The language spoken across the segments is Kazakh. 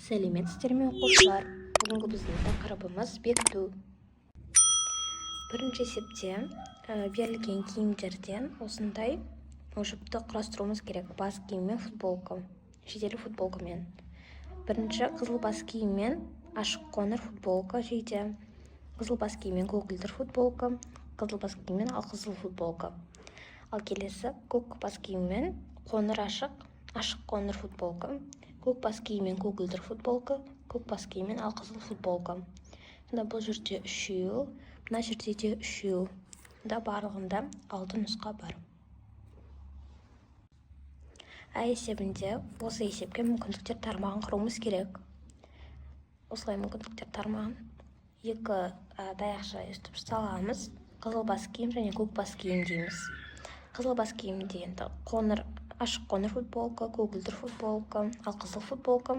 Сәлеметсіздер ме оқушылар? Бүгінгі біздің тақырыбымыз бекіту. Бірінші есепте берілген киімдерден осындай жұпты құрастыруымыз керек. Бас киіммен футболка, жейделі футболкамен. Бірінші қызыл бас киіммен ашық қоңыр футболка жейде. Қызыл бас киіммен көгілдір футболка, қызыл бас киіммен алқызыл футболка. Ал келесі көк бас киіммен қоңыр ашық қоңыр футболка, көк бас киіммен көгілдір футболка, көк бас киіммен алқызыл футболка. Сонда бұл жерде үшеу, мына жерде де үшеу. Сонда барлығында 6 нұсқа бар. Есебінде осы есепке мүмкіндіктер тармағын құруымыз керек. Осылай мүмкіндіктер тармағын екі таяқша үстіп саламыз. Қызыл бас киім және көк бас киім дейміз. Қызыл бас киімде енді ашық қоңыр футболка, көгілдір футболка, алқызыл футболка.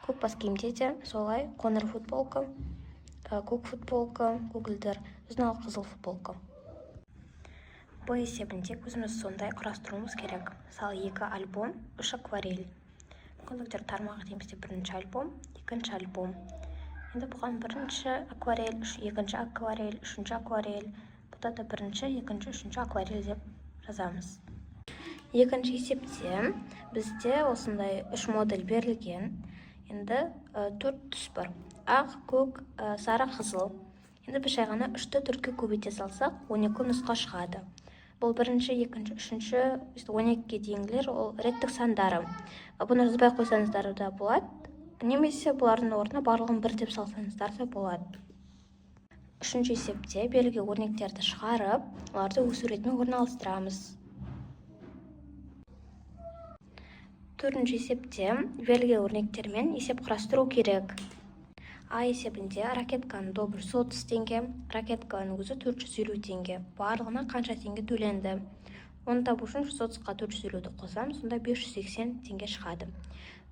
Көк бас киімде де солай қоңыр футболка, көк футболка, көгілдір, сосын алқызыл футболка. Бұл есебінде өзіміз сондай құрастыруымыз керек. Мысалы 2 альбом, 3 акварель. Мүмкіндіктер тармағы деймізде бірінші альбом, екінші альбом. Енді бұған бірінші акварель, екінші акварель, үшінші акварель. Бұда да бірінші, екінші, үшінші акварель деп жазамыз. Екінші есепте бізде осындай 3 модель берілген. Енді 4 түс бар. Ақ, көк, сары, қызыл. Енді біз жай ғана 3-ті 4-ке көбейте салсақ, 12 нұсқа шығады. Бұл бірінші, екінші, үшінші, 12-ге дейінгілер ол реттік сандары. Бұны жазбай қойсаңыздар да болады. Немесе бұлардың орнына барлығын 1 деп салсаңыздар да болады. Үшінші есепте берілген өрнектерді шығарып, оларды өз суретімен орналастырамыз. Төртінші есепте берілген өрнектермен есеп құрастыру керек. Есебінде ракетканың добы 130 теңге, ракетканың өзі 450 теңге. Барлығына қанша теңге төленді? Оны табу үшін 130-қа 450-ді қосамыз, сонда 580 теңге шығады.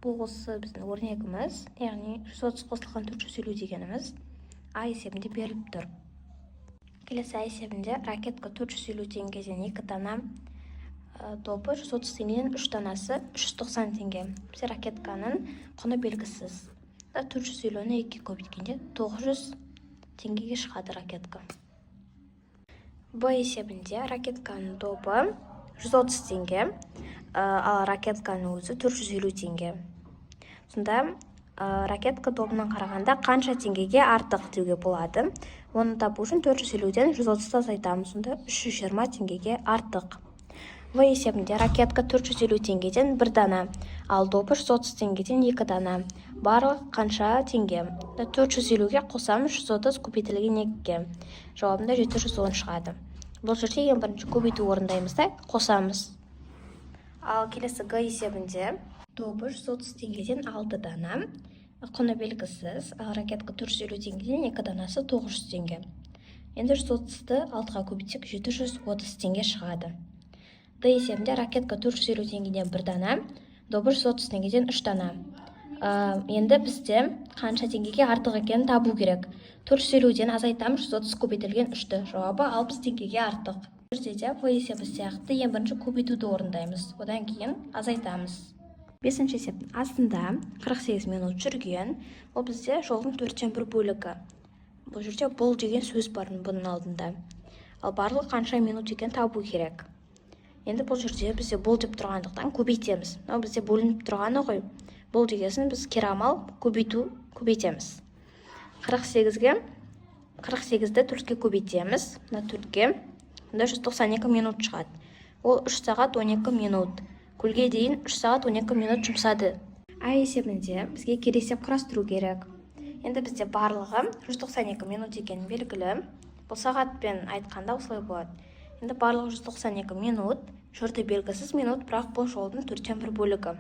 Бұл осы біздің өрнегіміз, яғни 130 қосылған 450 дегеніміз есебінде беріліп тұр. Келесі есебінде ракетка 450 теңгеден 2 дана, добы 130 теңгеден 3 данасы 390 теңге. Бізде ракетканың құны белгісіз. 450-ні 2-ге көбейткенде 900 теңгеге шығады ракетка. Бұл есебінде ракетканың добы 130 теңге, ал ракетканың өзі 450 теңге. Сонда ракетка добынан қарағанда қанша теңгеге артық деуге болады. Оны табу үшін 450-ден 130-ды азайтамыз, сонда 320 теңгеге артық. Бұл есебінде ракетка 450 теңгеден 1 дана, ал добы 130 теңгеден 2 дана. Барлық қанша теңге? 450-ге қосамыз 130 көбейтілген 2-ге. Жауабында 710 шығады. Бұл жерде ең бірінші көбейту орындаймыз да қосамыз. Ал келесі Г есебінде добы 130 теңгеден 6 дана, құны белгісіз, ал ракетка 450 теңгеден 2 данасы 900 теңге. Енді 130-ды 6-ға көбейтсек 730 теңге шығады. Д есебінде ракетка 450 теңгеден 1 дана, добы 130 теңгеден 3 дана. Енді бізде қанша теңгеге артық екенін табу керек. 450-ден азайтамыз 130 көбейтілген 3-ті. Жауабы 60 теңгеге артық. Жерде бұл есебі сияқты ең бірінші көбейтуді орындаймыз. Одан кейін азайтамыз. Бесінші есептің астында 48 минут жүрген. Ол бізде жолдың 4-тен 1 бөлігі. Бұл жерде бұл деген сөз бар бұның алдында. Ал барлығы қанша минут екен табу керек. Енді бұл жерде бізде бұл деп тұрғандықтан көбейтеміз. Бізде бөлініп тұрғаны ғой. Бұл дегесін біз керамал көбейтеміз. 48-ді 4-ке көбейтеміз. 4-ке 192 минут шығады. Ол 3 сағат 12 минут. Көлге дейін 3 сағат 12 минут жұмсады. Есебінде бізге кересеп құрастыру керек. Енді бізде барлығы 192 минут екен белгілі. Бұл сағатпен айтқанда осылай болады. Енді барлығы 192 минут, жүрді белгісіз минут, бірақ бұл жолдың 4-тен 1 бөлігі.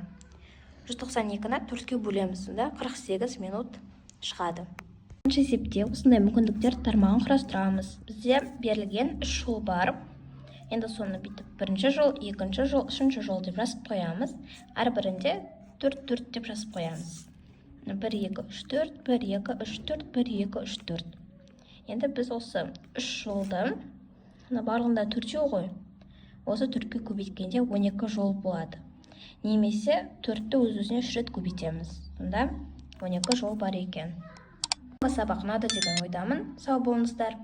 192-ні 4-ке бөлеміз, сонда 48 минут шығады. Бірінші есепте осындай мүмкіндіктер тармағын құрастырамыз. Бізде берілген 3 жол бар. Енді соны бүйтіп бірінші жол, екінші жол, үшінші жол деп жазып қоямыз. Әр бірінде 4-4 деп жазып қоямыз. 1, 2, 3, 4, 1, 2, 3, 4, 1, 2, 3, 4. Енді біз осы 3 жолды барлығында 4-еу ғой. Осы 4-ке көбейткенде 12 жол болады. Немесе 4-ті өз-өзіне 3 рет көбейтеміз. Сонда 12 жол бар екен. Сабақ ұнады деген ойдамын. Сау болыңыздар.